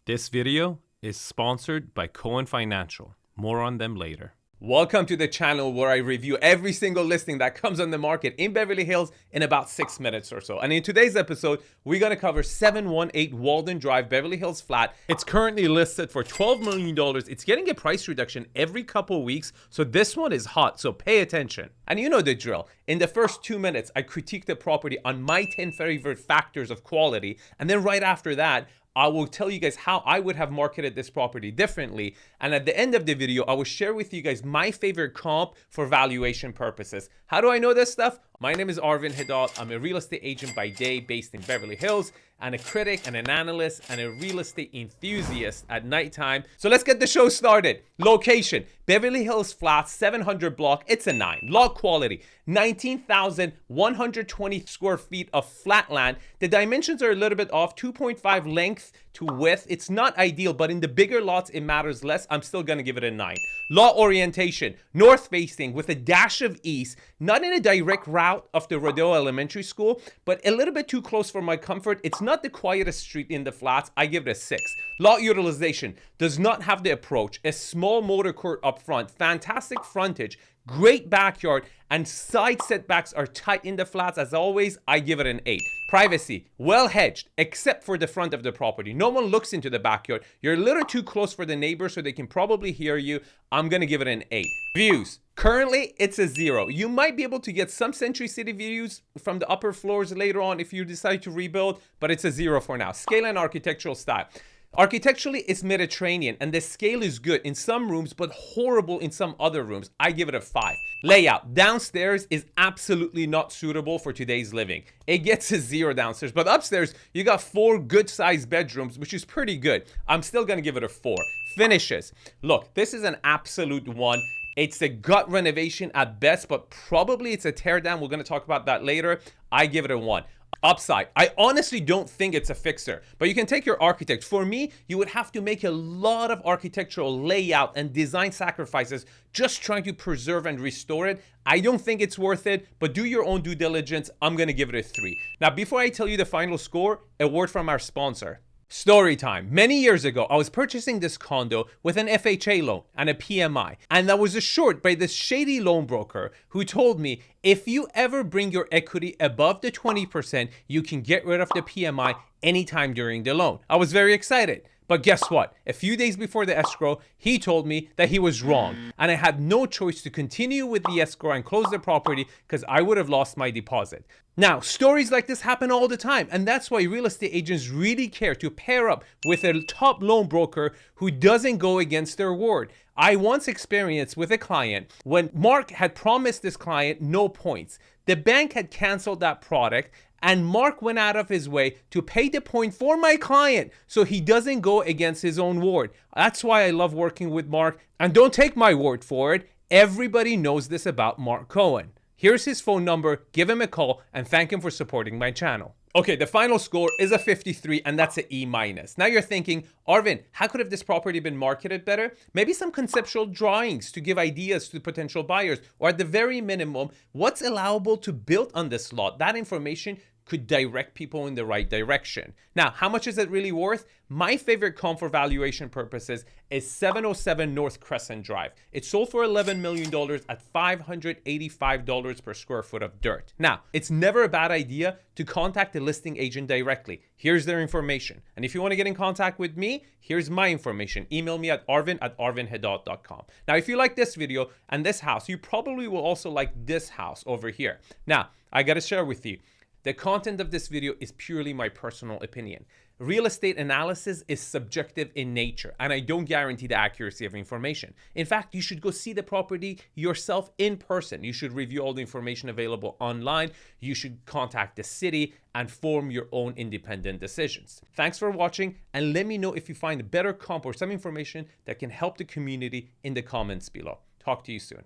This video is sponsored by Cohen Financial. More on them later. Welcome to the channel where I review every single listing that comes on the market in Beverly Hills in about 6 minutes or so. And in today's episode, we're going to cover 718 Walden Drive, Beverly Hills flat. It's currently listed for $12 million. It's getting a price reduction every couple weeks, so this one is hot, so pay attention. And you know the drill. In the first 2 minutes, I critique the property on my 10 favorite factors of quality, and then right after that, I will tell you guys how I would have marketed this property differently. And at the end of the video, I will share with you guys my favorite comp for valuation purposes. How do I know this stuff? My name is 𝐷𝐸𝐼𝐷. I'm a real estate agent by day based in Beverly Hills, and a critic and an analyst and a real estate enthusiast at nighttime. So let's get the show started. Location, Beverly Hills Flats, 700 block. It's a 9. Log quality, 19,120 square feet of flat land. The dimensions are a little bit off, 2.5 length to width. It's not ideal, but in the bigger lots, it matters less. I'm still gonna give it a 9. Lot orientation, north facing with a dash of east, not in a direct route of the Rodeo Elementary School, but a little bit too close for my comfort. It's not the quietest street in the flats. I give it a 6. Lot utilization, does not have the approach, a small motor court up front, fantastic frontage, great backyard, and side setbacks are tight in the flats. As always, I give it an 8. Privacy, well hedged, except for the front of the property. No one looks into the backyard. You're a little too close for the neighbors, so they can probably hear you. I'm gonna give it an 8. Views, currently it's a 0. You might be able to get some Century City views from the upper floors later on if you decide to rebuild, but it's a 0 for now. Scale and architectural style. Architecturally, it's Mediterranean, and the scale is good in some rooms, but horrible in some other rooms. I give it a 5. Layout, downstairs is absolutely not suitable for today's living. It gets a 0 downstairs, but upstairs, you got 4 good-sized bedrooms, which is pretty good. I'm still gonna give it a 4. Finishes. Look, this is an absolute 1. It's a gut renovation at best, but probably it's a teardown. We're gonna talk about that later. I give it a 1. Upside, I honestly don't think it's a fixer, but you can take your architect. For me, you would have to make a lot of architectural layout and design sacrifices just trying to preserve and restore it. I don't think it's worth it, but do your own due diligence. I'm gonna give it a 3. Now, before I tell you the final score, a word from our sponsor. Story time. Many years ago, I was purchasing this condo with an FHA loan and a PMI, and I was assured by this shady loan broker who told me, if you ever bring your equity above the 20%, you can get rid of the PMI anytime during the loan. I was very excited. But guess what? A few days before the escrow, he told me that he was wrong, and I had no choice to continue with the escrow and close the property because I would have lost my deposit. Now, stories like this happen all the time, and that's why real estate agents really care to pair up with a top loan broker who doesn't go against their word. I once experienced with a client when Mark had promised this client no points. The bank had canceled that product, and Mark went out of his way to pay the point for my client so he doesn't go against his own word. That's why I love working with Mark, and don't take my word for it. Everybody knows this about Mark Cohen. Here's his phone number, give him a call, and thank him for supporting my channel. Okay, the final score is a 53, and that's an E-. Now you're thinking, Arvin, how could have this property been marketed better? Maybe some conceptual drawings to give ideas to potential buyers, or at the very minimum, what's allowable to build on this lot? That information could direct people in the right direction. Now, how much is it really worth? My favorite comp for valuation purposes is 707 North Crescent Drive. It sold for $11 million at $585 per square foot of dirt. Now, it's never a bad idea to contact the listing agent directly. Here's their information. And if you want to get in contact with me, here's my information. Email me at arvin@@arvinhedot.com. Now, if you like this video and this house, you probably will also like this house over here. Now, I got to share with you, the content of this video is purely my personal opinion. Real estate analysis is subjective in nature, and I don't guarantee the accuracy of information. In fact, you should go see the property yourself in person. You should review all the information available online. You should contact the city and form your own independent decisions. Thanks for watching, and let me know if you find a better comp or some information that can help the community in the comments below. Talk to you soon.